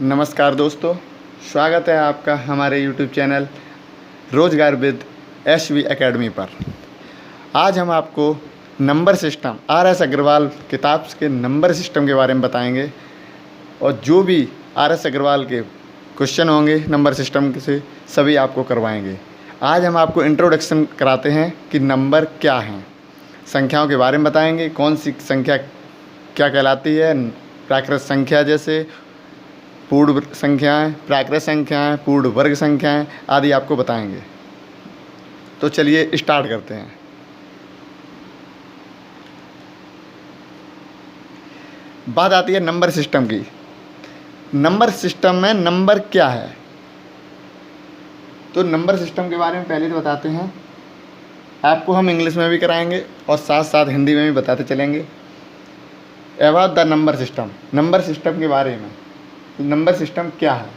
नमस्कार दोस्तों, स्वागत है आपका हमारे YouTube चैनल रोजगार विद SV एकेडमी पर। आज हम आपको नंबर सिस्टम RS अग्रवाल किताब के नंबर सिस्टम के बारे में बताएंगे और जो भी RS अग्रवाल के क्वेश्चन होंगे नंबर सिस्टम से सभी आपको करवाएंगे। आज हम आपको इंट्रोडक्शन कराते हैं कि नंबर क्या हैं, संख्याओं के बारे में बताएंगे, कौन सी संख्या क्या कहलाती है, प्राकृत संख्या जैसे पूर्ण संख्याएं, प्राकृत संख्याएं, पूर्ण वर्ग संख्याएं आदि आपको बताएंगे। तो चलिए स्टार्ट करते हैं। बात आती है नंबर सिस्टम की। नंबर सिस्टम में नंबर क्या है, तो नंबर सिस्टम के बारे में पहले तो बताते हैं। आपको हम इंग्लिश में भी कराएंगे और साथ साथ हिंदी में भी बताते चलेंगे। About the number system, number system के बारे में। नंबर सिस्टम क्या है,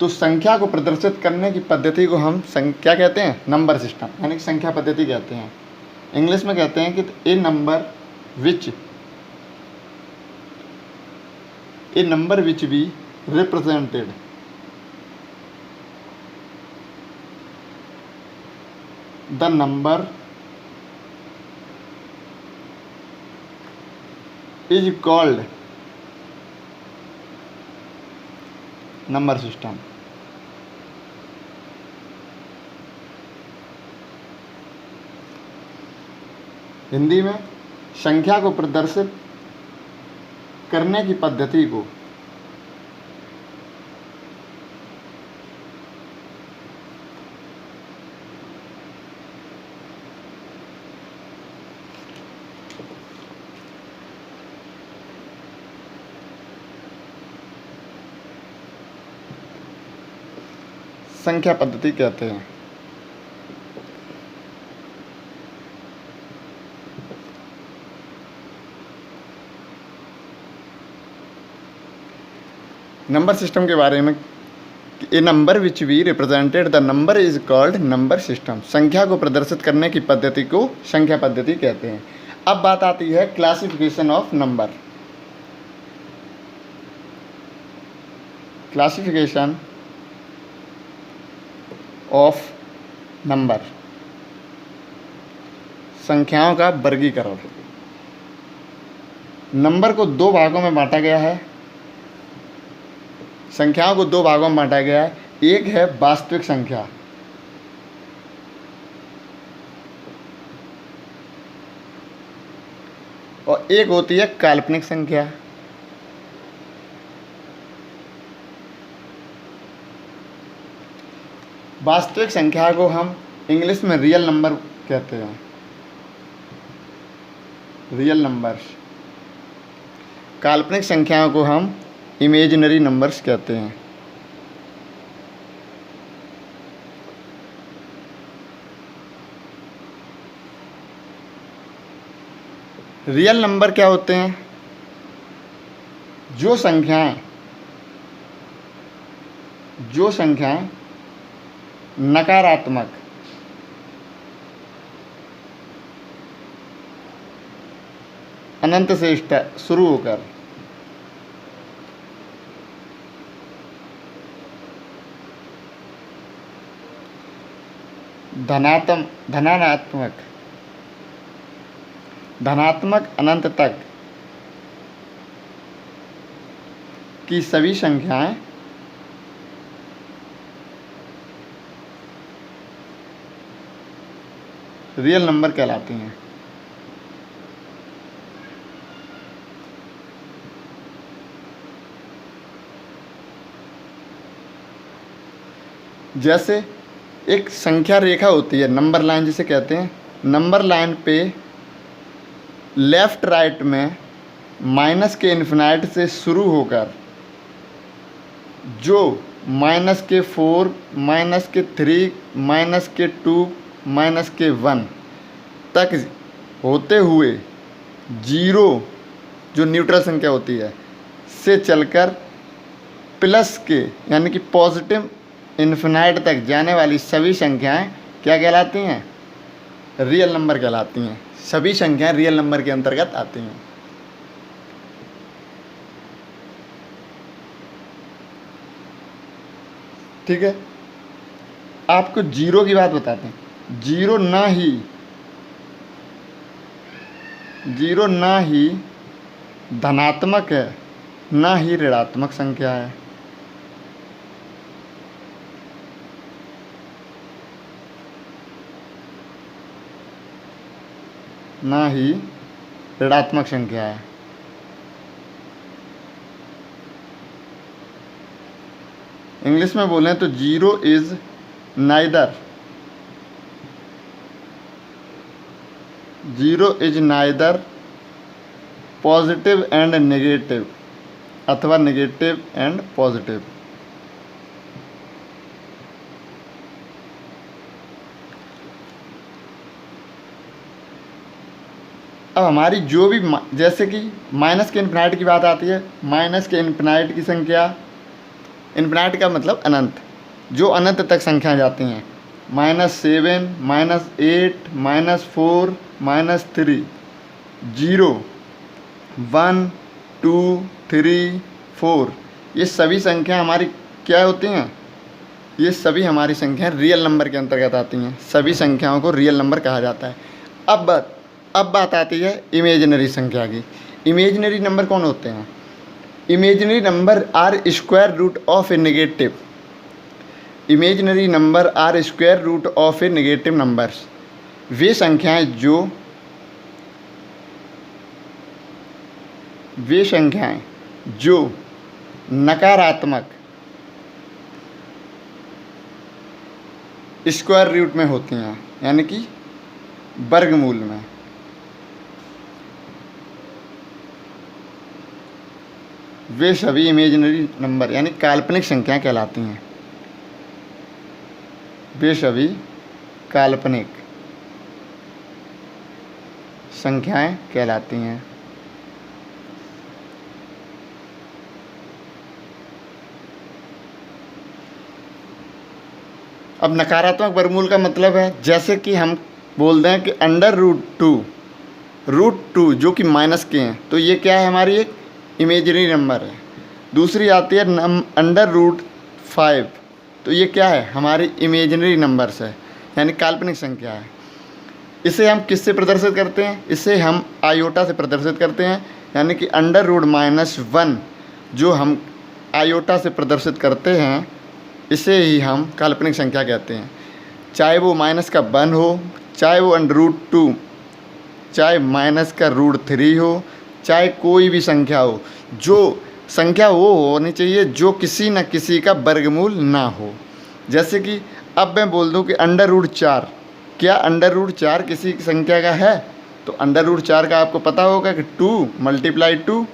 तो संख्या को प्रदर्शित करने की पद्धति को हम क्या कहते हैं, नंबर सिस्टम यानी कि संख्या पद्धति कहते हैं। इंग्लिश में कहते हैं कि a number which be represented the number is called number system. Hindi में संख्या को प्रदर्शित करने की पद्धति को संख्या पद्धति कहते हैं। नंबर सिस्टम के बारे में, a number which be represented the number is called number system. संख्या को प्रदर्शित करने की पद्धति को संख्या पद्धति कहते हैं। अब बात आती है classification of number. Classification of number, संख्याओं का वर्गीकरण। नंबर को दो भागों में बांटा गया है, संख्याओं को दो भागों में बांटा गया है। एक है वास्तविक संख्या, और एक होती है काल्पनिक संख्या। वास्तविक संख्या को हम इंग्लिश में रियल नंबर कहते हैं, रियल नंबर्स। काल्पनिक संख्याओं को हम इमेजिनरी नंबर्स कहते हैं। रियल नंबर क्या होते हैं, जो संख्याएं नकारात्मक अनंत से शुरू होकर धनात्मक अनंत तक की सभी संख्याएं रियल नंबर कहलाती हैं। जैसे एक संख्या रेखा होती है, नंबर लाइन जिसे कहते हैं। नंबर लाइन पे लेफ्ट राइट में माइनस के इन्फिनाइट से शुरू होकर जो -4, -3, -2, -1 तक होते हुए 0 जो न्यूट्रल संख्या होती है से चलकर प्लस के यानी कि पॉजिटिव इन्फिनाइट तक जाने वाली सभी संख्याएं क्या कहलाती हैं, रियल नंबर कहलाती हैं। सभी संख्याएं रियल नंबर के अंतर्गत आती हैं। ठीक है। आपको जीरो की बात बताते हैं। जीरो ना ही धनात्मक है, ना ही ऋणात्मक संख्या है। ना ही ऋणात्मक संख्या है। इंग्लिश में बोलें तो zero is neither positive and negative अथवा नेगेटिव एंड पॉजिटिव। अब हमारी जो भी जैसे कि माइनस के इन्फिनाइट की बात आती है, माइनस के इन्फिनाइट की संख्या, इन्फिनाइट का मतलब अनंत, जो अनंत तक संख्या जाती हैं, -7, -8, -4, -3, 0, 1, 2, 3, 4, ये सभी संख्या हमारी क्या होती हैं? ये सभी हमारी संख्याएं रियल नंबर के अंतर्गत आती हैं। सभी संख्याओं को रियल नंबर कहा जाता है। अब बात आती है इमेजिनरी संख्या की। इमेजिनरी नंबर कौन होते हैं? Imaginary number are square root of a negative. Imaginary number are square root of a negative numbers. वे संख्याएं जो नकारात्मक स्क्वायर रूट में होती हैं, यानी कि वर्गमूल में। वे सभी इमेजिनरी नंबर यानी काल्पनिक संख्याएं कहलाती हैं। वे सभी काल्पनिक संख्याएं कहलाती हैं। अब नकारात्मक वर्गमूल का मतलब है, जैसे कि हम बोल दें कि √2 जो कि माइनस के हैं, तो ये क्या है? हमारी एक इमेजिनरी नंबर है। दूसरी आती है √5, तो ये क्या है? हमारी इमेजिनरी नंबर्स है, यानी काल्पनिक संख्या है। इसे हम किससे प्रदर्शित करते हैं? इसे हम आयोटा से प्रदर्शित करते हैं, यानी कि √-1 जो हम आयोटा से प्रदर्शित करते हैं, इसे ही हम काल्पनिक संख्या कहते हैं। चाहे वो माइनस का 1 हो, चाहे वो √2, चाहे माइनस का √3 हो, चाहे कोई भी संख्या हो, जो संख्या वो होनी चाहिए जो किसी न किसी का वर्गमूल ना हो। जैसे कि अब मैं बोल दूं कि √4, क्या √4 किसी संख्या का है? तो √4 का आपको पता होगा कि 2 × 2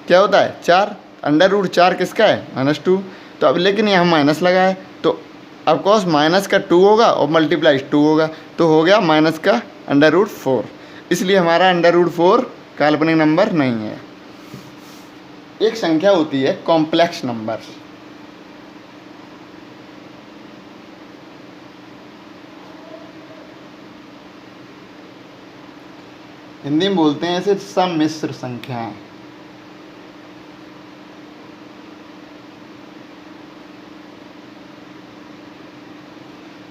क्या होता है? 4। √4 किसका है? -2। तो अब लेकिन यहाँ माइनस लगा है, तो ऑफकोर्स माइनस का 2 होगा और मल्टीप्लाई 2 होगा, तो हो गया माइनस का √4। इसलिए हमारा √4 काल्पनिक नंबर नहीं है। एक संख्या होती है कॉम्प्लेक्स नंबर। हिंदी में बोलते हैं इसे सम्मिश्र संख्याएं।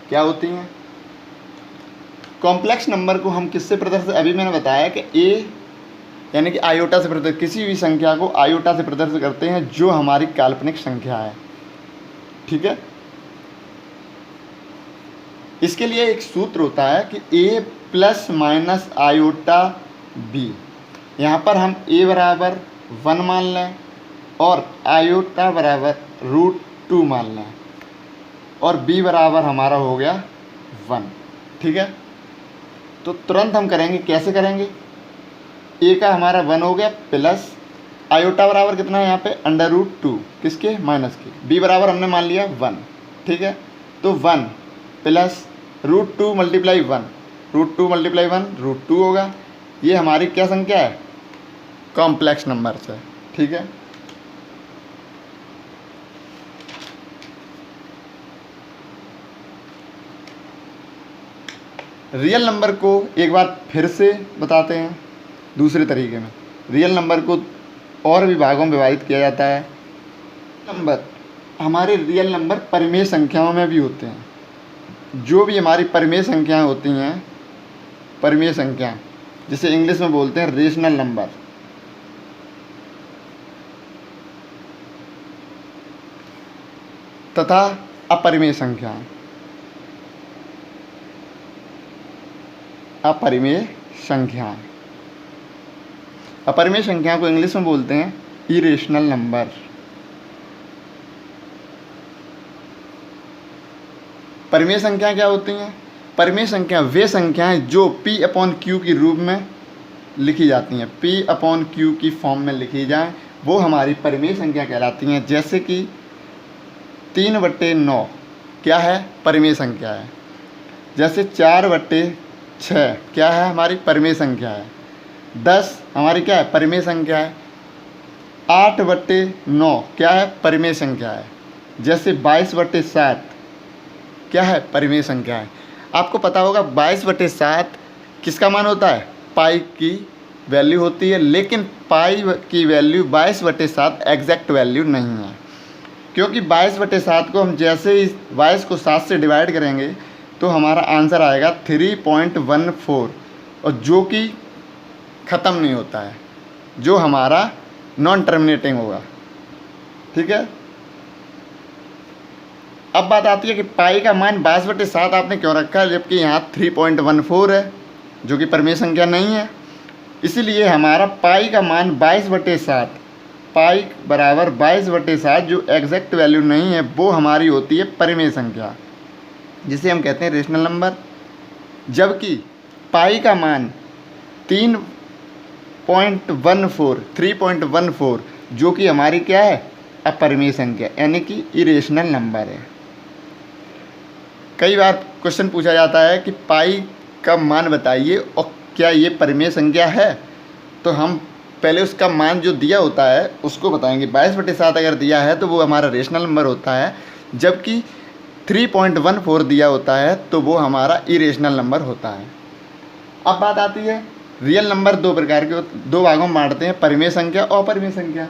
क्या होती हैं? कॉम्प्लेक्स नंबर को हम किससे प्रदर्शित, अभी मैंने बताया कि ए यानी कि आयोटा से प्रदर्शित, किसी भी संख्या को आयोटा से प्रदर्शित करते हैं जो हमारी काल्पनिक संख्या है। ठीक है। इसके लिए एक सूत्र होता है कि a ± आयोटा b। यहाँ पर हम a बराबर 1 मान लें और आयोटा बराबर √2 मान लें और b बराबर हमारा हो गया 1। ठीक है। तो तुरंत हम करेंगे, कैसे करेंगे? a का हमारा 1 हो गया प्लस आयोटा बराबर कितना है यहाँ पे? √2 किसके? माइनस के। b बराबर हमने मान लिया 1। ठीक है। तो 1 प्लस √2 × 1, √2 × 1 √2 होगा। ये हमारी क्या संख्या है? कॉम्प्लेक्स नंबर्स है। ठीक है। रियल नंबर को एक बार फिर से बताते हैं दूसरे तरीके में। रियल नंबर को और भी भागों में विभाजित किया जाता है। नंबर हमारे रियल नंबर परिमेय संख्याओं में भी होते हैं। जो भी हमारी परिमेय संख्याएं होती हैं, परिमेय संख्या जिसे इंग्लिश में बोलते हैं रेशनल नंबर, तथा अपरिमेय संख्याएं, अपरिमेय संख्याएं, अपरिमेय संख्या को इंग्लिश में बोलते हैं इरेशनल नंबर। परिमेय संख्या क्या होती हैं? परिमेय संख्या वे संख्याएं जो P/Q के रूप में लिखी जाती हैं, P/Q की फॉर्म में लिखी जाएं, वो हमारी परिमेय संख्या कहलाती हैं। जैसे कि 3/9 क्या है? परिमेय संख्या है। जैसे 4/6 क्या है? हमारी परिमेय संख्या है। 10 हमारी क्या है? परिमेय संख्या है। 8/9 क्या है? परिमेय संख्या है। जैसे 22/7 क्या है? परिमेय संख्या है। आपको पता होगा 22/7 किसका मान होता है? पाई की वैल्यू होती है, लेकिन पाई की वैल्यू 22/7 एग्जैक्ट वैल्यू नहीं है, क्योंकि 22/7 को हम जैसे ही 22 को 7 से डिवाइड करेंगे तो हमारा आंसर आएगा 3.14, और जो कि ख़त्म नहीं होता है, जो हमारा नॉन टर्मिनेटिंग होगा। ठीक है। अब बात आती है कि पाई का मान 22/7 आपने क्यों रखा है, जबकि यहाँ 3.14 है, जो कि परिमेय संख्या नहीं है। इसीलिए हमारा पाई का मान 22/7, पाई बराबर 22/7 जो एग्जैक्ट वैल्यू नहीं है, वो हमारी होती है परिमेय संख्या, जिसे हम कहते हैं रेशनल नंबर। जबकि पाई का मान 3.14 जो कि हमारी क्या है? अपरिमेय संख्या, यानी कि इरेशनल नंबर है। कई बार क्वेश्चन पूछा जाता है कि पाई का मान बताइए और क्या ये परिमेय संख्या है, तो हम पहले उसका मान जो दिया होता है उसको बताएंगे। 22/7 अगर दिया है तो वो हमारा रेशनल नंबर होता है, जबकि 3.14 दिया होता है तो वो हमारा इरेशनल नंबर होता है। अब बात आती है रियल नंबर दो प्रकार के, दो भागों में बांटते हैं, परिमेय संख्या और अपरिमेय संख्या।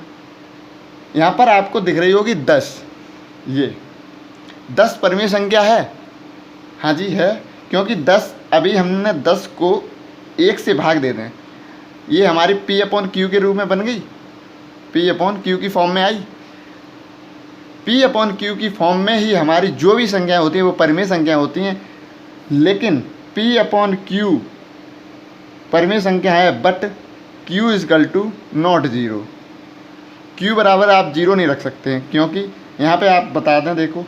यहाँ पर आपको दिख रही होगी 10, ये 10 परिमेय संख्या है। हाँ जी है, क्योंकि 10 अभी हमने 10 को 1 से भाग दे दें, ये हमारी P/Q के रूप में बन गई, P/Q की फॉर्म में आई। P/Q की फॉर्म में ही हमारी जो भी संख्याएं होती हैं वो परिमेय संख्या होती हैं, लेकिन P/Q परिमेय संख्या है, बट Q = नॉट 0। Q बराबर आप 0 नहीं रख सकते हैं, क्योंकि यहाँ पे आप बता दें, देखो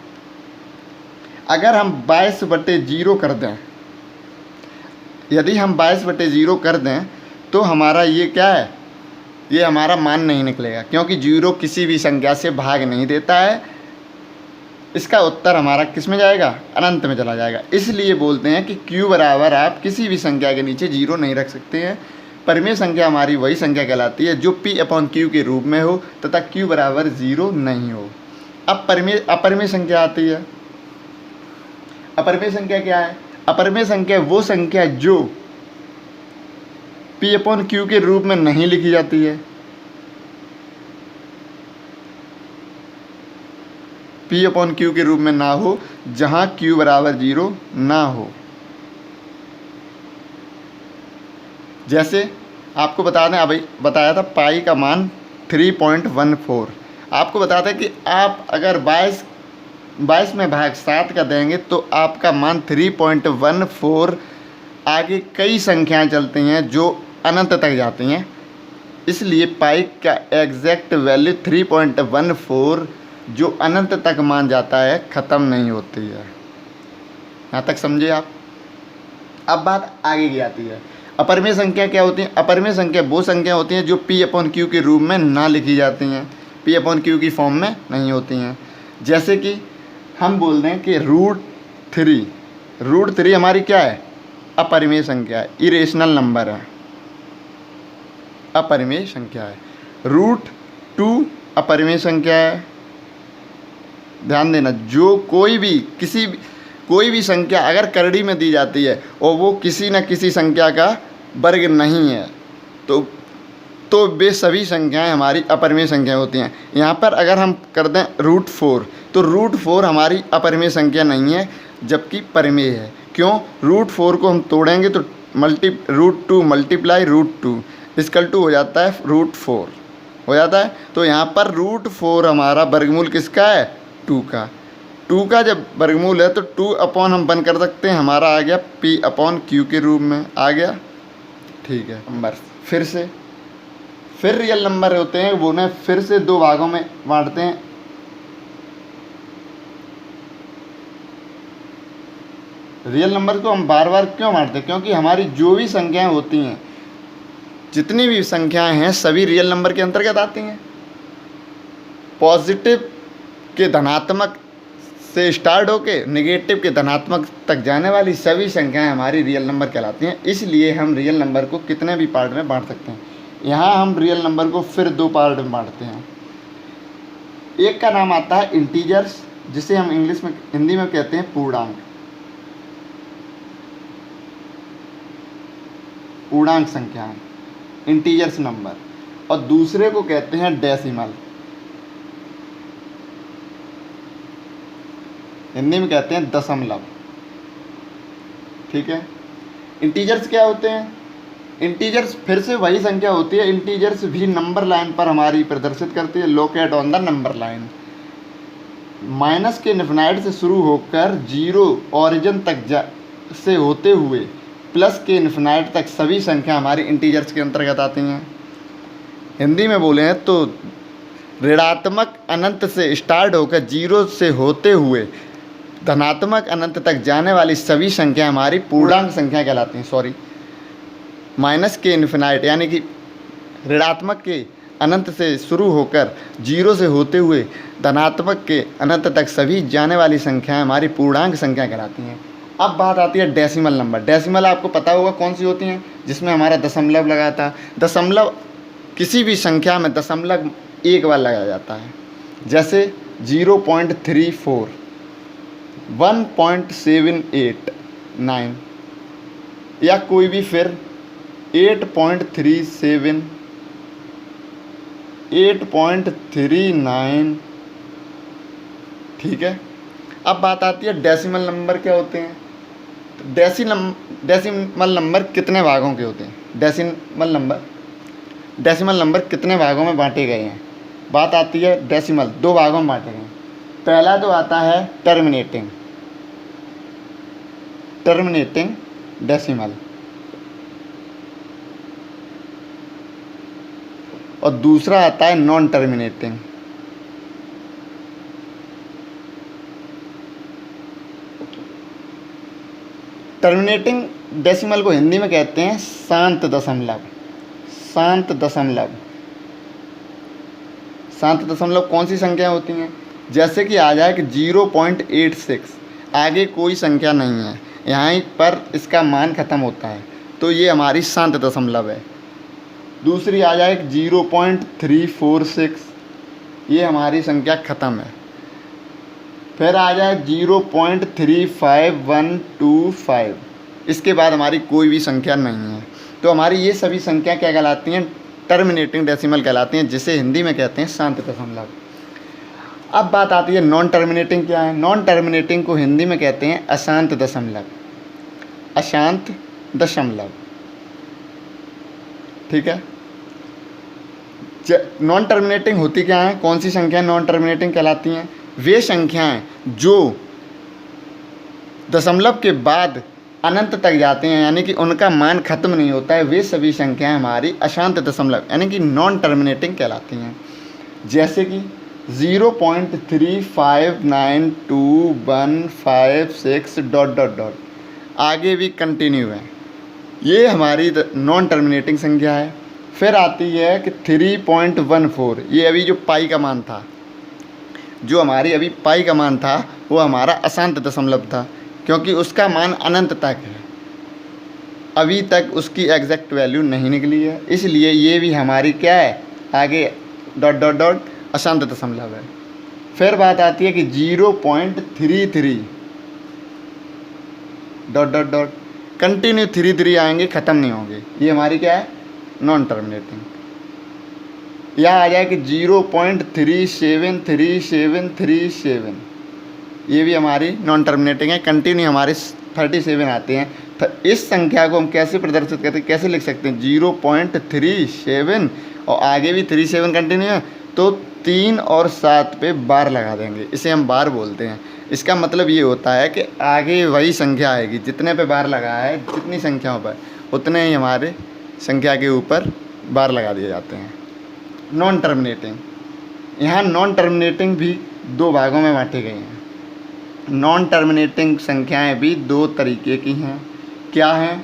अगर हम 22/0 कर दें, यदि हम 22/0 कर दें तो हमारा ये क्या है? ये हमारा मान नहीं निकलेगा, क्योंकि 0 किसी भी संख्या से भाग नहीं देता है। इसका उत्तर हमारा किस में जाएगा? अनंत में चला जाएगा। इसलिए बोलते हैं कि Q बराबर आप किसी भी संख्या के नीचे 0 नहीं रख सकते हैं। परिमेय संख्या हमारी वही संख्या कहलाती है जो P/Q के रूप में हो तथा Q बराबर 0 नहीं हो। अब अपरिमेय संख्या आती है। अपरिमेय संख्या क्या है? अपरिमेय संख्या वो संख्या जो P/Q के रूप में नहीं लिखी जाती है। P/Q के रूप में ना हो, जहाँ Q बराबर 0 ना हो। जैसे आपको बता दें, अभी बताया था पाई का मान 3.14। आपको बताते हैं कि आप अगर 22 में भाग 7 का देंगे तो आपका मान 3.14, आगे कई संख्याएं चलती हैं जो अनंत तक जाती हैं। इसलिए पाई का एग्जैक्ट वैल्यू 3.14 जो अनंत तक मान जाता है, ख़त्म नहीं होती है। यहाँ तक समझे आप? अब बात आगे की आती है, अपरिमेय संख्या क्या होती है? अपरिमेय संख्या वो संख्या होती हैं जो P/Q के रूप में ना लिखी जाती हैं, P/Q की फॉर्म में नहीं होती हैं। जैसे कि हम बोल दें कि √3 हमारी क्या है? अपरिमेय संख्या है, इरेशनल नंबर है, अपरिमेय संख्या है। √2 अपरिमेय संख्या है। ध्यान देना, जो कोई भी संख्या अगर करड़ी में दी जाती है और वो किसी न किसी संख्या का वर्ग नहीं है, तो वे सभी संख्याएं हमारी अपरिमेय संख्या होती हैं। यहाँ पर अगर हम कर दें √4, तो √4 हमारी अपरिमेय संख्या नहीं है, जबकि परिमेय है। क्यों? √4 को हम तोड़ेंगे तो √2 मल्टीप्लाई √2 इक्वल टू हो जाता है √4 हो जाता है। तो यहाँ पर √4 हमारा वर्गमूल किसका है? 2 का। 2 का जब वर्गमूल है तो 2 अपॉन हम 1 कर सकते हैं, हमारा आ गया P/Q के रूप में आ गया। ठीक है। नंबर फिर रियल नंबर होते हैं, वो उन्हें फिर से 2 भागों में बांटते हैं। रियल नंबर को हम बार बार क्यों बांटते हैं? क्योंकि हमारी जो भी संख्याएं होती हैं, जितनी भी संख्याएं हैं, सभी रियल नंबर के अंतर्गत आती हैं। पॉजिटिव के धनात्मक से स्टार्ट होके नेगेटिव के धनात्मक तक जाने वाली सभी संख्याएं हमारी रियल नंबर कहलाती हैं। इसलिए हम रियल नंबर को कितने भी पार्ट में बांट सकते हैं। यहाँ हम रियल नंबर को फिर 2 पार्ट में बांटते हैं। एक का नाम आता है इंटीजर्स, जिसे हम हिंदी में कहते हैं पूर्णांक संख्याएं, इंटीजर्स नंबर। और दूसरे को कहते हैं डेसिमल, हिंदी में कहते हैं दशमलव। ठीक है। इंटीजर्स क्या होते हैं? इंटीजर्स फिर से वही संख्या होती है। इंटीजर्स भी नंबर लाइन पर हमारी प्रदर्शित करती है। Locate on the number line. Minus के इन्फिनाइट से शुरू होकर 0 ओरिजिन तक से होते हुए प्लस के इन्फिनाइट तक सभी संख्या हमारी इंटीजर्स के अंतर्गत आती हैं। हिंदी में बोले हैं तो ऋणात्मक अनंत से स्टार्ट होकर 0 से होते हुए धनात्मक अनंत तक जाने वाली सभी संख्या हमारी पूर्णांक संख्या कहलाती हैं। माइनस के इन्फिनाइट यानी कि ऋणात्मक के अनंत से शुरू होकर 0 से होते हुए धनात्मक के अनंत तक सभी जाने वाली संख्याएं हमारी पूर्णांक संख्या कहलाती हैं। अब बात आती है डेसिमल नंबर। डेसिमल आपको पता होगा कौन सी होती हैं, जिसमें हमारा दशमलव लगा था। दशमलव किसी भी संख्या में दशमलव एक बार लगाया जाता है, जैसे 0.34, 1.789 या कोई भी फिर 8.37, 8.39। ठीक है। अब बात आती है डेसिमल नंबर क्या होते हैं। तो डेसिमल नंबर कितने भागों के होते हैं? डेसिमल नंबर कितने भागों में बांटे गए हैं? बात आती है डेसिमल 2 भागों में बांटे गए हैं। पहला तो आता है टर्मिनेटिंग डेसिमल, और दूसरा आता है नॉन टर्मिनेटिंग। टर्मिनेटिंग डेसिमल को हिंदी में कहते हैं शांत दशमलव। शांत दशमलव कौन सी संख्या होती हैं? जैसे कि आ जाए कि 0.86, आगे कोई संख्या नहीं है, यहाँ पर इसका मान खत्म होता है, तो ये हमारी शांत दशमलव है। दूसरी आ जाए 0.346, ये हमारी संख्या खत्म है। फिर आ जाए 0.35125, इसके बाद हमारी कोई भी संख्या नहीं है। तो हमारी ये सभी संख्या क्या कहलाती हैं? टर्मिनेटिंग डेसिमल कहलाती हैं, जिसे हिंदी में कहते हैं शांत दशमलव। अब बात आती है नॉन टर्मिनेटिंग क्या है। नॉन टर्मिनेटिंग को हिंदी में कहते हैं अशांत दशमलव। ठीक है। नॉन टर्मिनेटिंग होती क्या है? कौन सी संख्या नॉन टर्मिनेटिंग कहलाती हैं? वे संख्याएं जो दशमलव के बाद अनंत तक जाते हैं, यानी कि उनका मान खत्म नहीं होता है, वे सभी संख्याएं हमारी अशांत दशमलव यानी कि नॉन टर्मिनेटिंग कहलाती हैं। जैसे कि 0.3592156 ... आगे भी कंटिन्यू है, ये हमारी नॉन टर्मिनेटिंग संख्या है। फिर आती है कि 3.14, ये अभी जो पाई का मान था, वो हमारा अशांत दशमलव था, क्योंकि उसका मान अनंत तक है, अभी तक उसकी एग्जैक्ट वैल्यू नहीं निकली है, इसलिए ये भी हमारी क्या है, आगे ... अशांत दशमलव है। फिर बात आती है कि 0.33 ... कंटिन्यू 33 आएंगे, ख़त्म नहीं होंगे, ये हमारी क्या है, नॉन टर्मिनेटिंग। या आ जाए कि 0.373737 ये भी हमारी नॉन टर्मिनेटिंग है। कंटिन्यू हमारे 37 आते हैं। तो इस संख्या को हम कैसे प्रदर्शित करते हैं, कैसे लिख सकते हैं, 0.37 और आगे भी 37 कंटिन्यू है, तो 3 और 7 पे बार लगा देंगे, इसे हम बार बोलते हैं। इसका मतलब ये होता है कि आगे वही संख्या आएगी, जितने पे बार लगाया है, जितनी संख्याओं पर उतने ही हमारे संख्या के ऊपर बार लगा दिए जाते हैं। नॉन टर्मिनेटिंग, यहाँ नॉन टर्मिनेटिंग भी 2 भागों में बांटी गई हैं। नॉन टर्मिनेटिंग संख्याएं भी 2 तरीके की हैं। क्या हैं?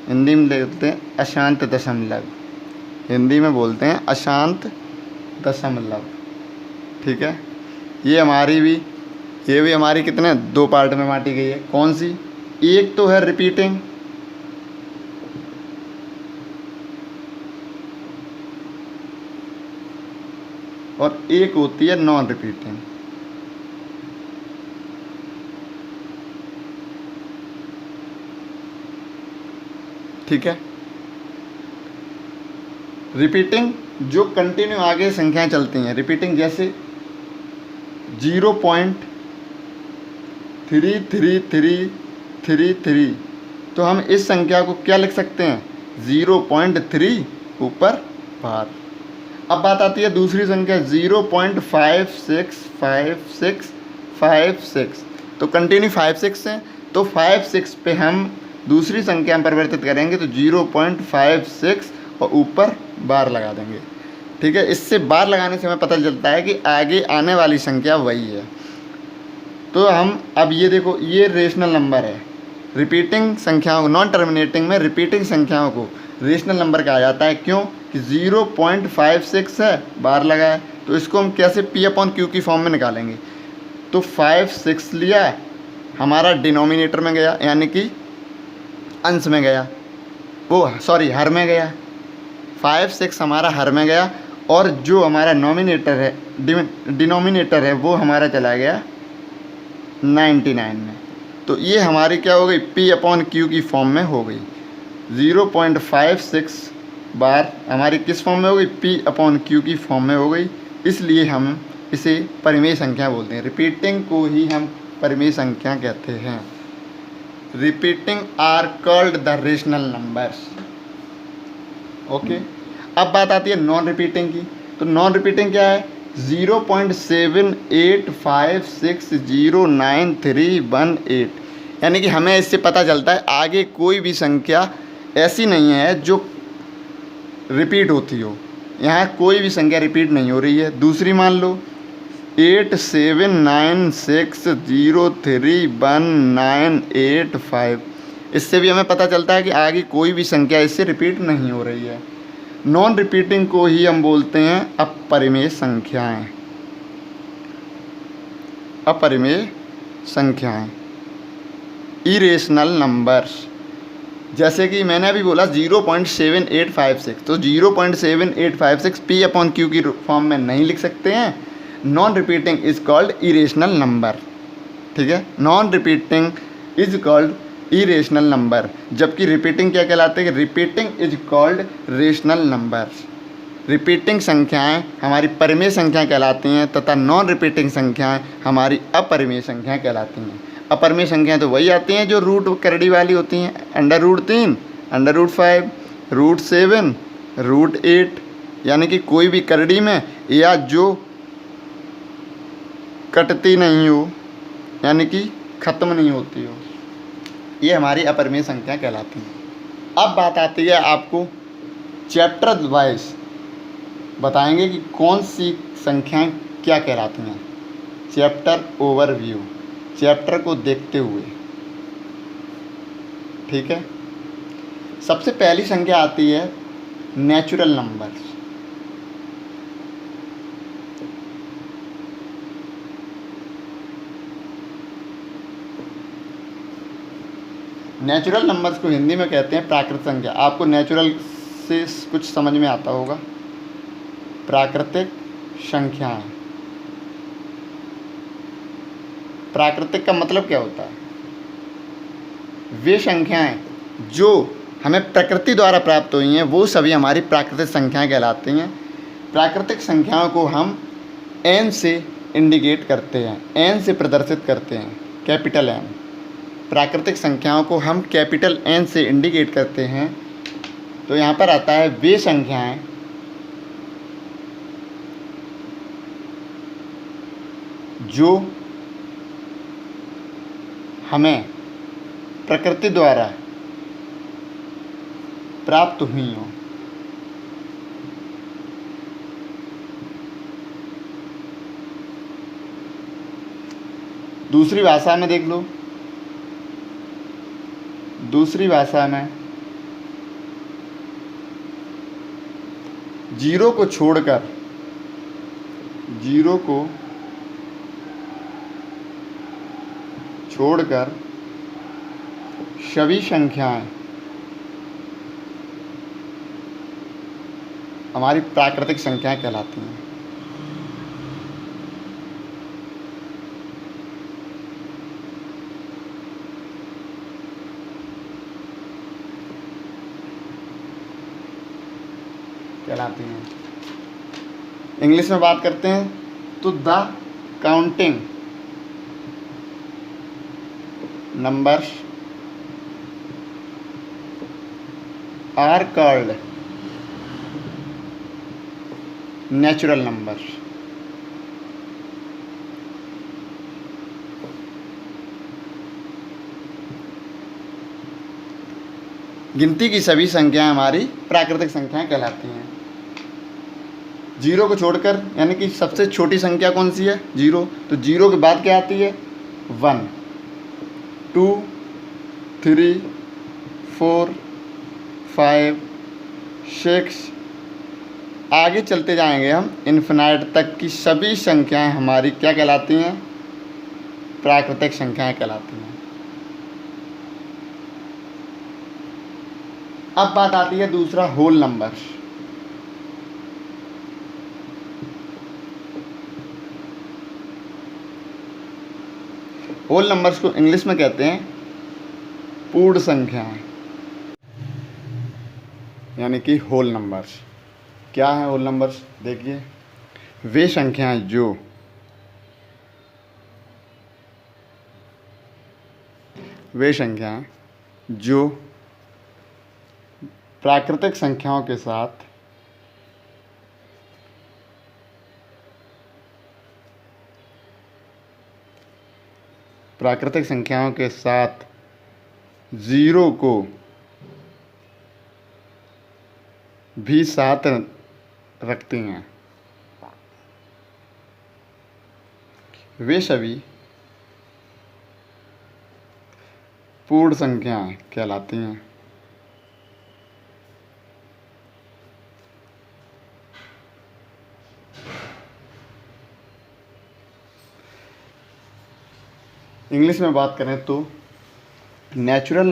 हिंदी में बोलते हैं अशांत दशमलव, हिंदी में बोलते हैं अशांत दशमलव। ठीक है, ये भी हमारी कितने 2 पार्ट में बांटी गई है। कौन सी? एक तो है रिपीटिंग, और एक होती है नॉन रिपीटिंग। ठीक है, रिपीटिंग जो कंटिन्यू आगे संख्याएं चलती हैं, रिपीटिंग जैसे 0.33333, तो हम इस संख्या को क्या लिख सकते हैं, 0.3 ऊपर बार। अब बात आती है दूसरी संख्या 0.565656, तो कंटिन्यू 56 है, तो 56 पे हम दूसरी संख्या में परिवर्तित करेंगे तो 0.56 और ऊपर बार लगा देंगे। ठीक है, इससे बार लगाने से हमें पता चलता है कि आगे आने वाली संख्या वही है। तो हम अब ये देखो, ये रेशनल नंबर है। रिपीटिंग संख्याओं, नॉन टर्मिनेटिंग में रिपीटिंग संख्याओं को रेशनल नंबर कहा जाता है। क्यों? कि 0.56 है, बार लगा है, तो इसको हम कैसे P/Q की फॉर्म में निकालेंगे। तो 56 लिया, हमारा डिनोमिनेटर में गया, यानी कि अंश में गया, हर में गया। 56 हमारा हर में गया, और जो हमारा नॉमिनेटर है, डिनोमिनेटर है, वो हमारा चला गया 99 में। तो ये हमारी क्या हो गई, P/Q की फॉर्म में हो गई। 0.56 बार हमारी किस फॉर्म में हो गई, P/Q की फॉर्म में हो गई। इसलिए हम इसे परिमेय संख्या बोलते हैं। रिपीटिंग को ही हम परिमेय संख्या कहते हैं। Repeating are called the rational numbers. Okay, अब बात आती है नॉन रिपीटिंग की। तो नॉन रिपीटिंग क्या है, 0.7856099318, यानी कि हमें इससे पता चलता है आगे कोई भी संख्या ऐसी नहीं है जो रिपीट होती हो। यहाँ कोई भी संख्या रिपीट नहीं हो रही है। दूसरी मान लो 8796031985, इससे भी हमें पता चलता है कि आगे कोई भी संख्या इससे रिपीट नहीं हो रही है। नॉन रिपीटिंग को ही हम बोलते हैं अपरिमेय संख्याएं। अपरिमेय संख्याएं, इरेशनल नंबर्स। जैसे कि मैंने अभी बोला 0.7856, तो 0.7856 P/Q की फॉर्म में नहीं लिख सकते हैं। Non repeating is called irrational number. ठीक है, non repeating is called irrational number, जबकि रिपीटिंग क्या कहलाते हैं, repeating is called rational numbers. Repeating संख्याएं हमारी परिमेय संख्या कहलाती हैं, तथा नॉन रिपीटिंग संख्याएं हमारी अपरिमेय संख्याएं कहलाती हैं। अपरिमेय संख्याएं तो वही आती हैं जो रूट करड़ी वाली होती हैं, √3, √5, √7, √8, यानी कि कोई भी करड़ी में, या जो कटती नहीं हो, यानी कि ख़त्म नहीं होती हो, ये हमारी अपरिमेय संख्या कहलाती हैं। अब बात आती है, आपको चैप्टर वाइज बताएंगे कि कौन सी संख्याएं क्या कहलाती हैं। चैप्टर ओवरव्यू, चैप्टर को देखते हुए। ठीक है, सबसे पहली संख्या आती है नेचुरल नंबर्स। नेचुरल नंबर्स को हिंदी में कहते हैं प्राकृतिक संख्या। आपको नेचुरल से कुछ समझ में आता होगा। प्राकृतिक संख्याएं, प्राकृतिक का मतलब क्या होता है, वे संख्याएं जो हमें प्रकृति द्वारा प्राप्त हुई हैं वो सभी हमारी प्राकृतिक संख्याएं कहलाती हैं। प्राकृतिक संख्याओं को हम n से इंडिकेट करते हैं, एन से प्रदर्शित करते हैं, कैपिटल एन। प्राकृतिक संख्याओं को हम कैपिटल एन से इंडिकेट करते हैं। तो यहाँ पर आता है वे संख्याएं जो हमें प्रकृति द्वारा प्राप्त हुई हों। दूसरी भाषा में देख लो, दूसरी भाषा में जीरो को छोड़कर सभी संख्याएं हमारी प्राकृतिक संख्याएं कहलाती हैं। इंग्लिश में बात करते हैं तो the counting numbers are called natural numbers. गिनती की सभी संख्याएं हमारी प्राकृतिक संख्याएं कहलाती हैं। जीरो को छोड़कर, यानी कि सबसे छोटी संख्या कौन सी है? जीरो। तो जीरो के बाद क्या आती है? 1, 2, 3, 4, 5, 6, आगे चलते जाएंगे हम इन्फिनाइट तक की सभी संख्याएं हमारी क्या कहलाती हैं? प्राकृतिक संख्याएं कहलाती हैं। अब बात आती है दूसरा, होल नंबर्स। होल नंबर्स को इंग्लिश में कहते हैं पूर्ण संख्याएं, यानी कि होल नंबर्स। क्या है होल नंबर्स? देखिए, वे संख्याएं जो प्राकृतिक संख्याओं के साथ जीरो को भी साथ रखती हैं, वे सभी पूर्ण संख्याएं कहलाती हैं। इंग्लिश में बात करें तो natural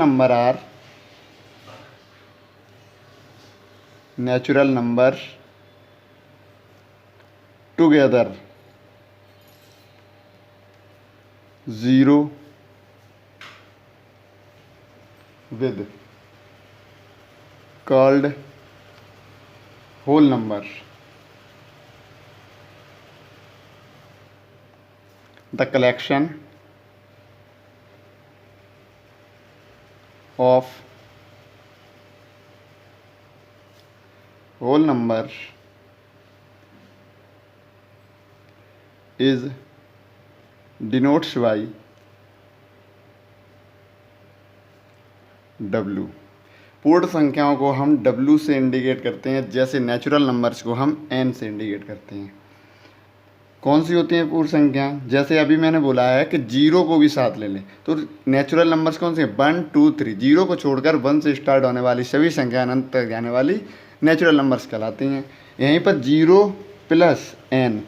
number together zero with called whole number. The collection of whole number is denotes by W। पूर्ण संख्याओं को हम W से इंडिकेट करते हैं, जैसे नेचुरल नंबर्स को हम N से इंडिकेट करते हैं। कौन सी होती हैं पूर्ण संख्या? जैसे अभी मैंने बोला है कि जीरो को भी साथ ले लें, तो नेचुरल नंबर्स कौन से हैं? 1, 2, 3। जीरो को छोड़कर 1 से स्टार्ट होने वाली सभी संख्या अनंत तक जाने वाली नेचुरल नंबर्स कहलाती हैं। यहीं पर जीरो प्लस एन,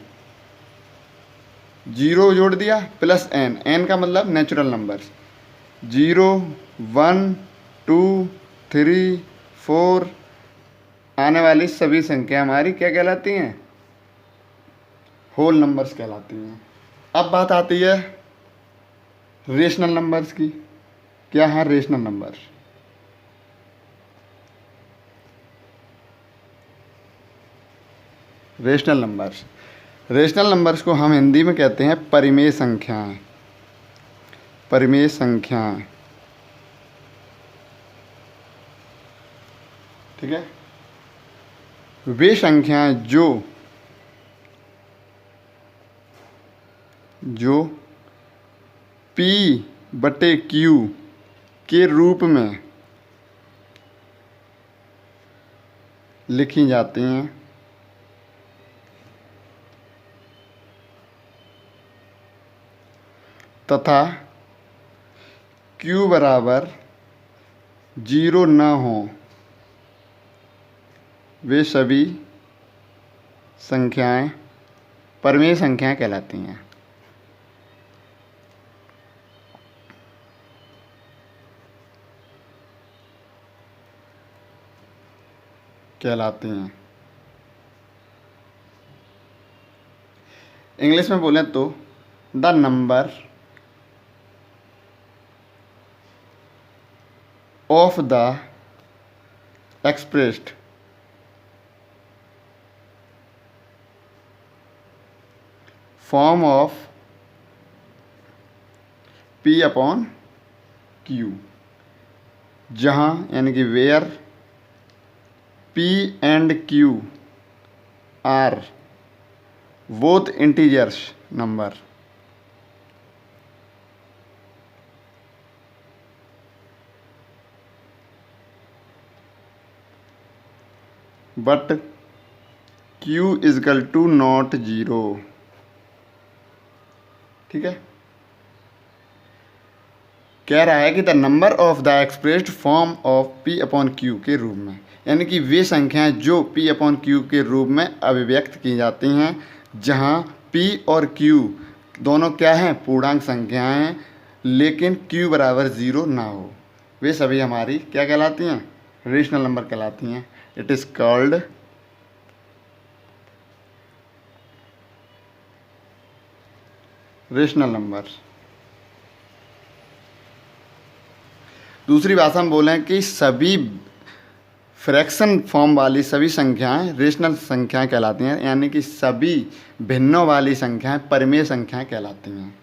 जीरो जोड़ दिया प्लस एन, एन का मतलब नेचुरल नंबर्स। 0, 1, 2, 3, 4 आने वाली सभी संख्या हमारी क्या कहलाती हैं? होल नंबर्स कहलाती हैं। अब बात आती है रेशनल नंबर्स की। क्या है रेशनल नंबर्स? रेशनल नंबर्स को हम हिंदी में कहते हैं परिमेय संख्याएं। परिमेय संख्याएं, ठीक है। वे संख्याएं जो P बटे Q के रूप में लिखी जाती हैं तथा Q बराबर 0 न हो, वे सभी संख्याएं परिमेय संख्याएं कहलाती हैं। इंग्लिश में बोलें तो the number of the expressed form of P upon Q, जहाँ यानी कि where P and Q are both integers number, but Q is equal to not 0, ठीक है। कह रहा है कि the number of the expressed form of P upon Q के रूप में, यानी कि वे संख्याएं जो P अपॉन Q के रूप में अभिव्यक्त की जाती हैं जहां P और Q दोनों क्या हैं, पूर्णांक संख्याएं हैं, लेकिन Q बराबर 0 ना हो, वे सभी हमारी क्या कहलाती हैं, रेशनल नंबर कहलाती हैं। It is called rational number. दूसरी भाषा में बोलें कि सभी फ्रैक्शन फॉर्म वाली सभी संख्याएं रेशनल संख्याएं कहलाती हैं, यानी कि सभी भिन्नों वाली संख्याएं परिमेय संख्याएं कहलाती हैं।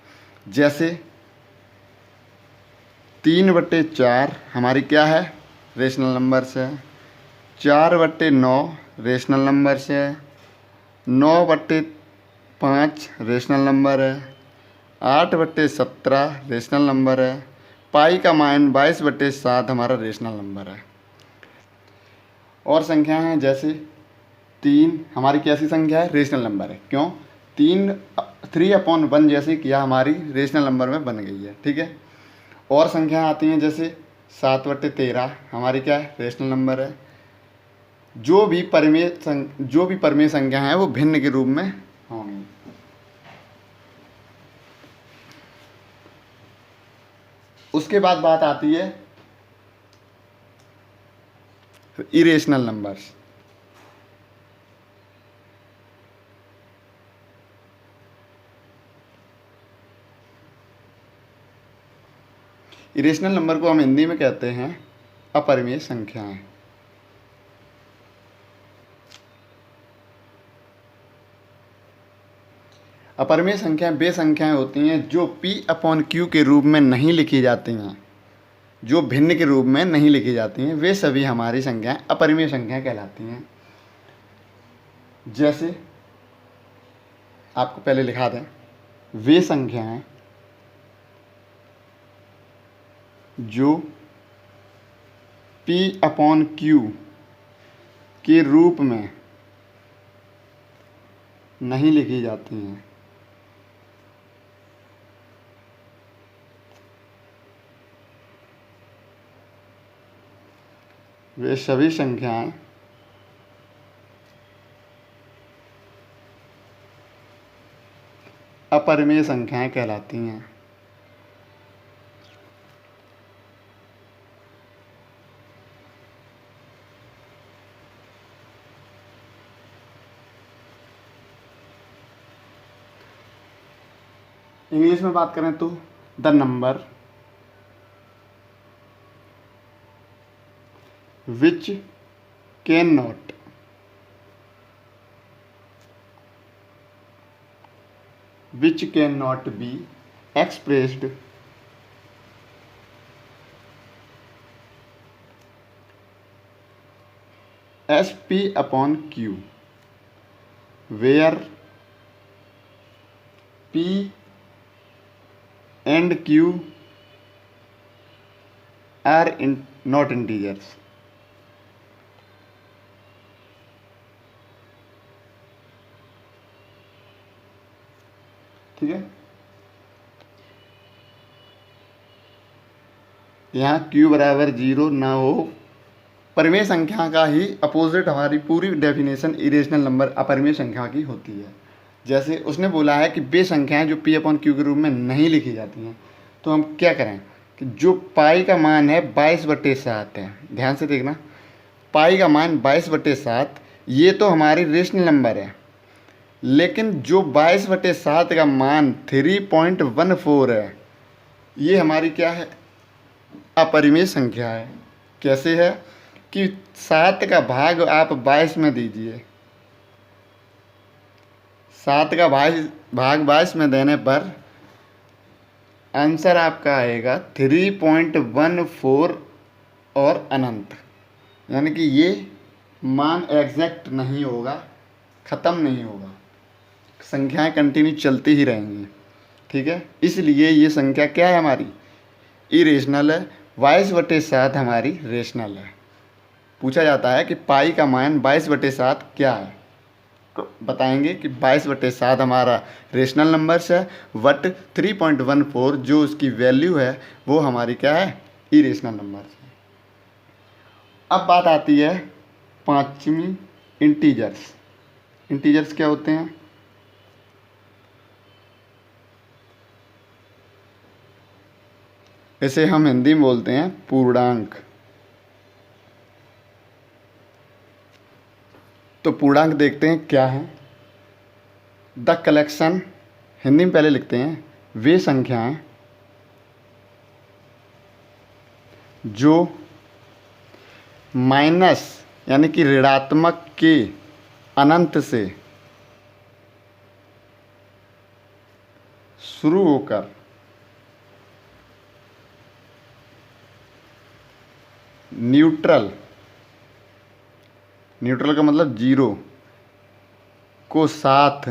जैसे 3/4 हमारी क्या है, रेशनल नंबर से। 4/9 रेशनल नंबर से। 9/5 रेशनल नंबर है। 8/17 रेशनल नंबर है। पाई का मान 22/7 हमारा रेशनल नंबर है। और संख्या हैं जैसे 3 हमारी कैसी संख्या है, रेशनल नंबर है। क्यों, 3/1 जैसे किया हमारी रेशनल नंबर में बन गई है, ठीक है। और संख्या आती हैं जैसे 7/13 हमारी क्या है, रेशनल नंबर है। जो भी परिमेय संख्या है वो भिन्न के रूप में होंगी। उसके बाद बात आती है इरेशनल नंबर्स। इरेशनल नंबर को हम हिंदी में कहते हैं अपरिमेय संख्याएं। अपरिमेय संख्याएं वे संख्याएं होती हैं जो P अपॉन Q के रूप में नहीं लिखी जाती हैं, जो भिन्न के रूप में नहीं लिखी जाती हैं, वे सभी हमारी संख्याएं अपरिमेय संख्याएं कहलाती हैं। जैसे आपको पहले लिखा दें, वे संख्याएं जो P अपॉन Q के रूप में नहीं लिखी जाती हैं, वे सभी संख्याएं अपरिमेय संख्याएं कहलाती हैं। इंग्लिश में बात करें तो the number which can not which cannot be expressed as P upon Q, where P and Q are not integers. ठीक है, यहाँ Q बराबर 0 ना हो, परिमेय संख्या का ही अपोजिट हमारी पूरी डेफिनेशन इरेशनल नंबर अपरिमेय संख्या की होती है। जैसे उसने बोला है कि वे संख्याएं जो P अपॉन Q के रूप में नहीं लिखी जाती हैं, तो हम क्या करें कि जो पाई का मान है 22/7 है, ध्यान से देखना, पाई का मान 22/7, ये तो हमारी रेशनल नंबर है, लेकिन जो 22/7 का मान 3.14 है, ये हमारी क्या है, अपरिमेय संख्या है। कैसे है कि 7 का भाग आप 22 में दीजिए, 7 का भाग 22 में देने पर आंसर आपका आएगा 3.14 और अनंत, यानी कि ये मान एग्जैक्ट नहीं होगा, ख़त्म नहीं होगा, संख्याएं कंटिन्यू चलती ही रहेंगी। ठीक है, इसलिए ये संख्या क्या है, हमारी इरेशनल है। 22/7 हमारी रेशनल है। पूछा जाता है कि पाई का मान 22/7 क्या है, तो बताएंगे कि 22/7 हमारा रेशनल नंबर्स है, बट 3.14 जो उसकी वैल्यू है वो हमारी क्या है, इरेशनल नंबर्स है। अब बात आती है पांचवी, इंटीजर्स। इंटीजर्स क्या होते हैं, इसे हम हिंदी में बोलते हैं पूर्णांक। तो पूर्णांक देखते हैं क्या है। द कलेक्शन, हिंदी में पहले लिखते हैं, वे संख्याएं जो माइनस यानी कि ऋणात्मक के अनंत से शुरू होकर न्यूट्रल का मतलब 0 को साथ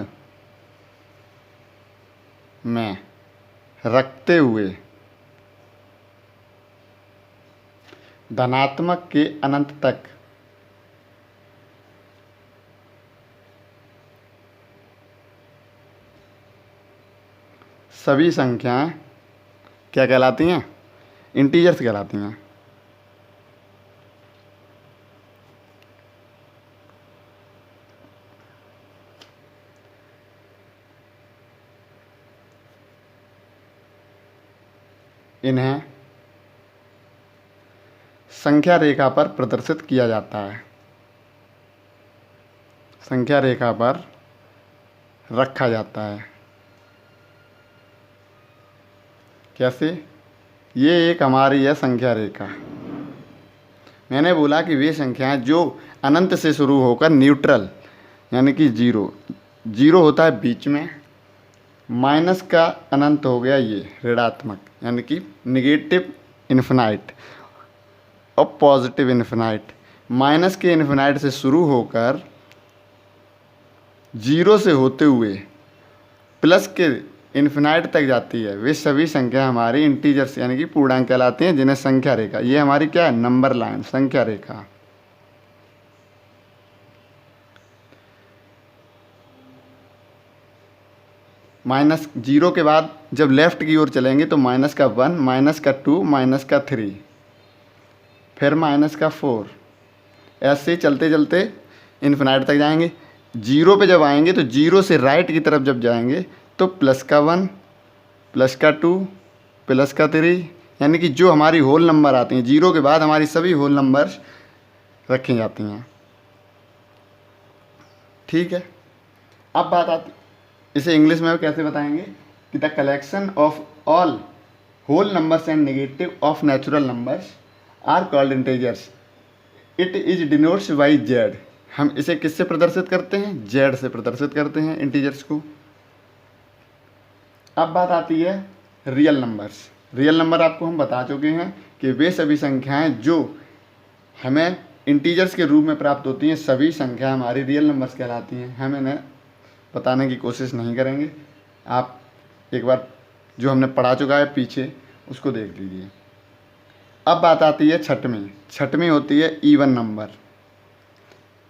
में रखते हुए धनात्मक के अनंत तक सभी संख्याएं क्या कहलाती हैं, इंटीजर्स कहलाती हैं। इन्हें संख्या रेखा पर प्रदर्शित किया जाता है, संख्या रेखा पर रखा जाता है। कैसे, ये एक हमारी है संख्या रेखा। मैंने बोला कि वे संख्याएं जो अनंत से शुरू होकर न्यूट्रल यानी कि 0 होता है बीच में, माइनस का अनंत हो गया ये ऋणात्मक यानी कि निगेटिव इन्फिनाइट और पॉजिटिव इन्फिनाइट। माइनस के इन्फिनाइट से शुरू होकर 0 से होते हुए प्लस के इन्फिनाइट तक जाती है, वे सभी संख्या हमारी इंटीजर्स यानी कि पूर्णांक कहलाती हैं, जिन्हें संख्या रेखा, ये हमारी क्या है, नंबर लाइन, संख्या रेखा। माइनस 0 के बाद जब लेफ्ट की ओर चलेंगे तो माइनस का 1, माइनस का 2, माइनस का 3, फिर माइनस का 4, ऐसे चलते चलते इन्फिनाइट तक जाएंगे। 0 पे जब आएंगे तो 0 से राइट की तरफ जब जाएंगे तो प्लस का 1, प्लस का 2, प्लस का 3, यानी कि जो हमारी होल नंबर आती हैं, 0 के बाद हमारी सभी होल नंबर्स रखी जाती हैं। ठीक है, अब बात आती, इसे इंग्लिश में कैसे बताएंगे कि the collection of all whole numbers and negative of natural numbers are called integers, it is denotes by Z. हम इसे किससे प्रदर्शित करते हैं, जेड से प्रदर्शित करते हैं इंटीजर्स को। अब बात आती है रियल नंबर्स। रियल नंबर आपको हम बता चुके हैं कि वे सभी संख्याएं जो हमें इंटीजर्स के रूप में प्राप्त होती हैं, सभी संख्या हमारी रियल नंबर्स कहलाती हैं। हम इन्हें बताने की कोशिश नहीं करेंगे। आप एक बार जो हमने पढ़ा चुका है पीछे उसको देख लीजिए। अब बात आती है छठवीं। छठवीं होती है इवन नंबर।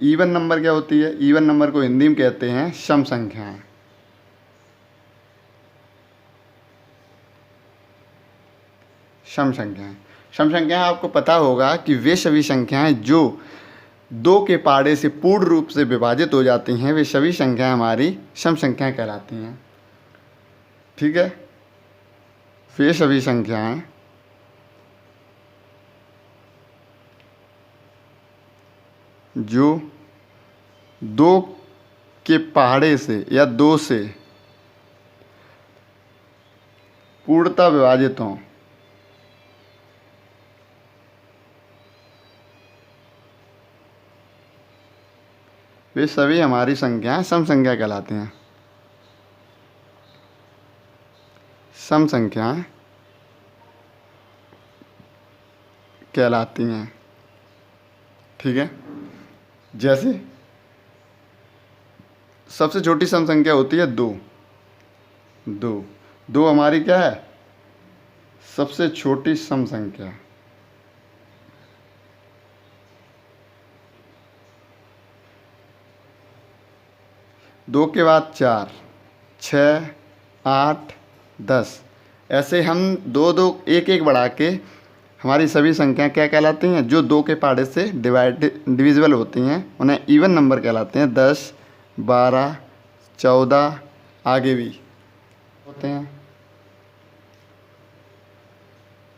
इवन नंबर क्या होती है? इवन नंबर को हिंदी में कहते हैं सम संख्याएं। सम संख्याएं। सम संख्याएं आपको पता होगा कि वे सभी संख्याएं जो दो के पाड़े से पूर्ण रूप से विभाजित हो जाती हैं, वे सभी संख्याएं हमारी सम संख्याएं कहलाती हैं। ठीक है, वे सभी संख्याएं जो दो के पहाड़े से या दो से पूर्णतः विभाजित हों, वे सभी हमारी संख्याएं सम संख्या कहलाती हैं। सम संख्याएं कहलाती हैं। ठीक है, जैसे सबसे छोटी सम संख्या होती है दो। दो दो हमारी क्या है? सबसे छोटी सम संख्या। दो के बाद 4, 6, 8, 10, ऐसे हम दो दो एक एक बढ़ा के हमारी सभी संख्याएं क्या कहलाती हैं? जो दो के पाड़े से डिविजिबल होती हैं उन्हें इवन नंबर कहलाते हैं। 10, 12, 14 आगे भी होते हैं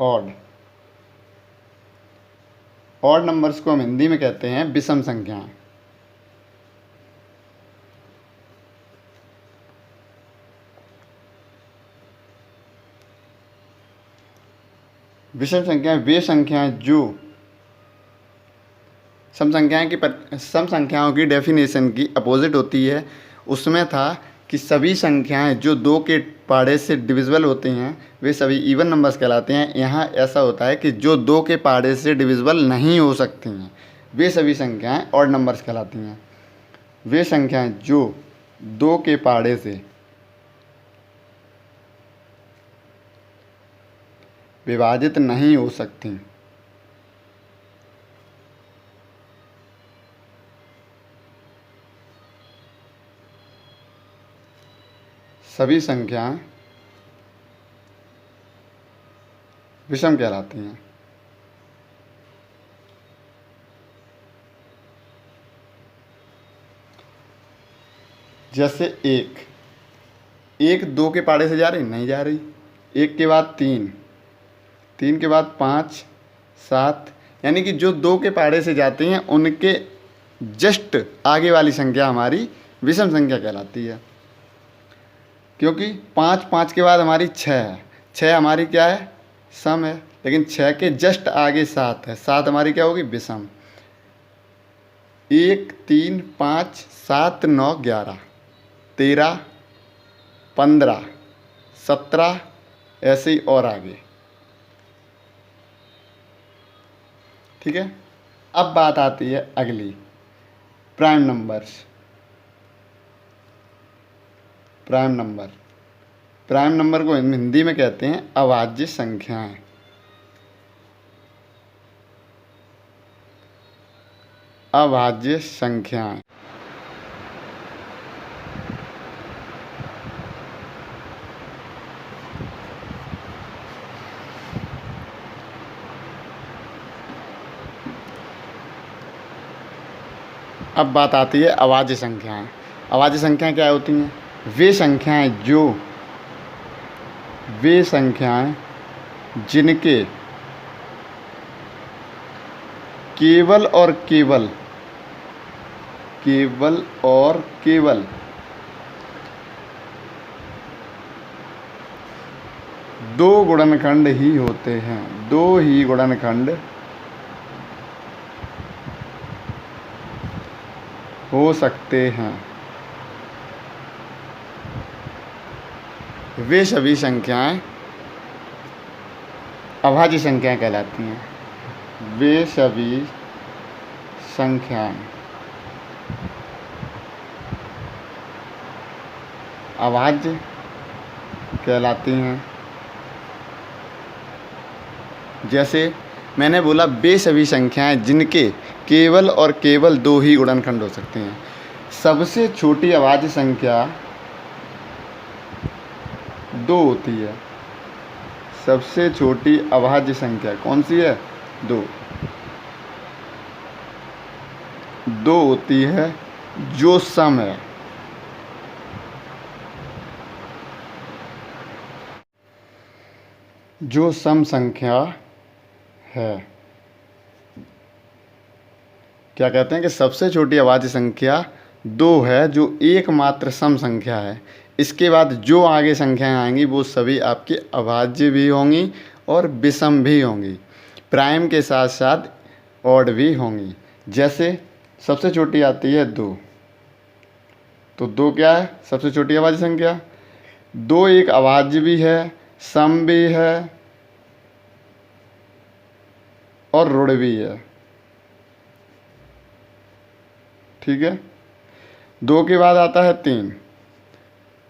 ऑड। ऑड नंबर्स को हम हिंदी में कहते हैं विषम संख्याएं। विषम संख्याएं वे संख्याएं जो सम संख्याओं की डेफिनेशन की अपोजिट होती है। उसमें था कि सभी संख्याएं जो दो के पाड़े से डिविजिबल होती हैं वे सभी इवन नंबर्स कहलाते हैं। यहाँ ऐसा होता है कि जो दो के पाड़े से डिविजिबल नहीं हो सकती हैं वे सभी संख्याएं ऑड नंबर्स कहलाती हैं। वे संख्याएं जो दो के पाड़े से विभाजित नहीं हो सकती सभी संख्याएं विषम कहलाती हैं। जैसे एक दो के पाड़े से जा रही? नहीं जा रही। एक के बाद 3, 3 के बाद 5, 7, यानी कि जो दो के पाड़े से जाती हैं उनके जस्ट आगे वाली संख्या हमारी विषम संख्या कहलाती है। क्योंकि 5 के बाद हमारी 6 है। 6 हमारी क्या है? सम है। लेकिन 6 के जस्ट आगे 7 है। 7 हमारी क्या होगी? विषम। 1, 3, 5, 7, 9, 11, 13, 15, 17 ऐसे ही और आगे। ठीक है, अब बात आती है अगली, प्राइम नंबर्स। प्राइम नंबर को हिंदी में कहते हैं अभाज्य संख्याएं। अभाज्य संख्याएं। अब बात आती है अभाज्य संख्याएं। अभाज्य संख्याएं क्या होती हैं? वे संख्याएं जिनके केवल और केवल दो गुणनखंड ही होते हैं। दो ही गुणनखंड हो सकते हैं। वे सभी संख्याएं अभाज्य संख्याएं कहलाती हैं। वे सभी संख्याएं अभाज्य कहलाती हैं। जैसे मैंने बोला वे सभी संख्याएं जिनके केवल और केवल 2 ही गुणनखंड हो सकते हैं। सबसे छोटी अभाज्य संख्या 2 होती है। सबसे छोटी अभाज्य संख्या कौन सी है? 2 होती है जो सम है। जो सम संख्या है। क्या कहते हैं कि सबसे छोटी अभाज्य संख्या 2 है जो एकमात्र सम संख्या है। इसके बाद जो आगे संख्याएं आएंगी वो सभी आपकी अभाज्य भी होंगी और विषम भी होंगी, प्राइम के साथ साथ ऑड भी होंगी। जैसे सबसे छोटी आती है 2, तो 2 क्या है? सबसे छोटी अभाज्य संख्या। 2 एक अभाज्य भी है, सम भी है और ऋण भी है। ठीक है। 2 के बाद आता है 3,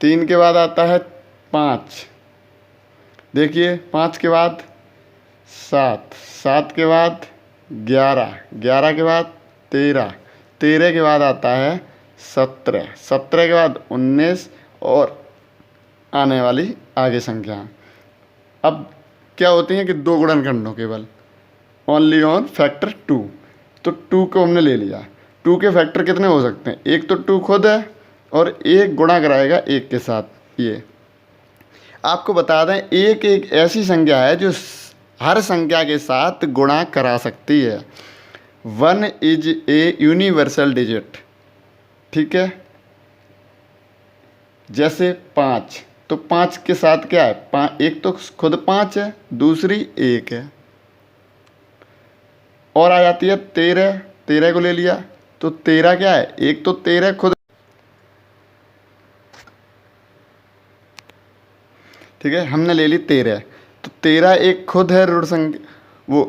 3 के बाद आता है 5, देखिए 5 के बाद 7, 7 के बाद 11, 11 के बाद 13, 13 के बाद आता है 17, 17 के बाद 19 और आने वाली आगे संख्या। अब क्या होती हैं कि 2 गुणनखंड हो केवल, ओनली ऑन फैक्टर 2। तो 2 को हमने ले लिया। 2 के फैक्टर कितने हो सकते हैं? एक तो 2 खुद है और एक गुणा कराएगा 1 के साथ। ये आपको बता दें, एक ऐसी संख्या है जो हर संख्या के साथ गुणा करा सकती है। 1 इज ए यूनिवर्सल डिजिट। ठीक है। जैसे 5, तो 5 के साथ क्या है? एक तो खुद 5 है, दूसरी 1 है। और आ जाती है 13, 13 को ले लिया तो 13 क्या है? एक तो 13 खुद, ठीक है, हमने ले ली 13, तो 13 एक खुद है ऋण संख्या, वो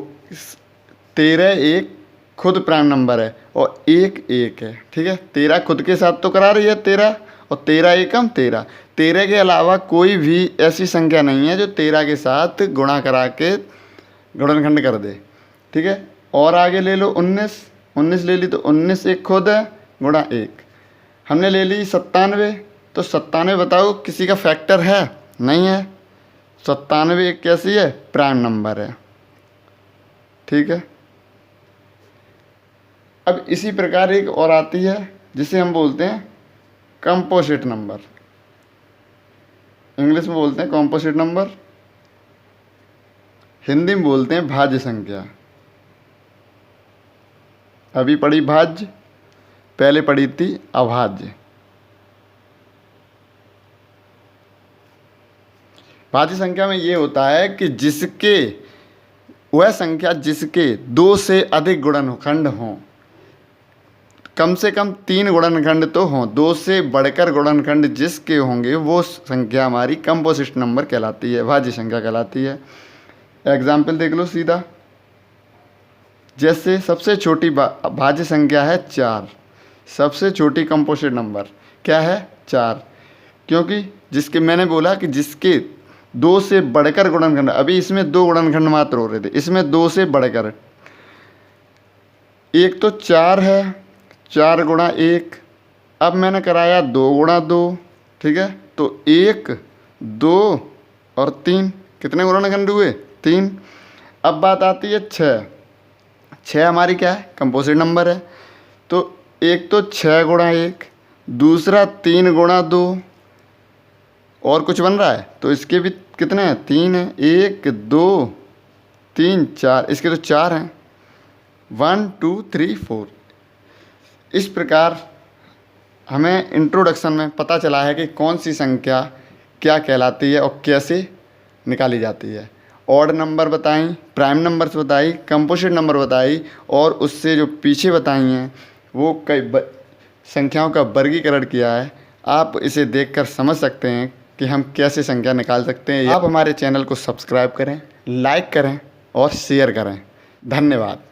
13 एक खुद प्राइम नंबर है और 1 1 है। ठीक है। 13 खुद के साथ तो करा रही है 13, और 13 एकम 13। 13 के अलावा कोई भी ऐसी संख्या नहीं है जो 13 के साथ गुणा करा के गुणनखंड कर दे। ठीक है। और आगे ले लो 19, 19 ले ली तो 19 एक खुद है गुणा 1। हमने ले ली 97, तो 97 बताओ किसी का फैक्टर है? नहीं है। 97 एक कैसी है? प्राइम नंबर है। ठीक है। अब इसी प्रकार एक और आती है जिसे हम बोलते हैं कंपोजिट नंबर। इंग्लिश में बोलते हैं कंपोजिट नंबर, हिंदी में बोलते हैं भाज्य संख्या। अभी पढ़ी भाज्य, पहले पढ़ी थी अभाज्य। भाज्य संख्या में ये होता है कि जिसके वह संख्या जिसके 2 से अधिक गुणनखंड हों, कम से कम 3 गुणनखंड तो हों, 2 से बढ़कर गुणनखंड जिसके होंगे वो संख्या हमारी कंपोजिट नंबर कहलाती है, भाज्य संख्या कहलाती है। एग्जाम्पल देख लो सीधा। जैसे सबसे छोटी भाज्य संख्या है 4, सबसे छोटी कंपोजिट नंबर क्या है? 4, क्योंकि जिसके मैंने बोला कि जिसके 2 से बढ़कर गुणनखंड, अभी इसमें 2 गुणनखंड मात्र हो रहे थे, इसमें 2 से बढ़कर, एक तो 4 है, 4 गुणा 1, अब मैंने कराया 2 गुणा 2। ठीक है। तो 1 2 और 3, कितने गुणनखंड हुए? 3। अब बात आती है 6, 6 हमारी क्या है? कंपोजिट नंबर है। तो एक तो 6 गुणा 1, दूसरा 3 गुणा 2, और कुछ बन रहा है तो इसके भी कितने हैं? 3 है। 1 2 3 4, इसके तो 4 हैं। 1 2 3 4। इस प्रकार हमें इंट्रोडक्शन में पता चला है कि कौन सी संख्या क्या कहलाती है और कैसे निकाली जाती है। ऑड नंबर बताई, प्राइम नंबर्स बताई, कंपोजिट नंबर बताई, और उससे जो पीछे बताई हैं वो कई संख्याओं का वर्गीकरण किया है। आप इसे देखकर समझ सकते हैं कि हम कैसे संख्या निकाल सकते हैं। आप हमारे चैनल को सब्सक्राइब करें, लाइक करें और शेयर करें। धन्यवाद।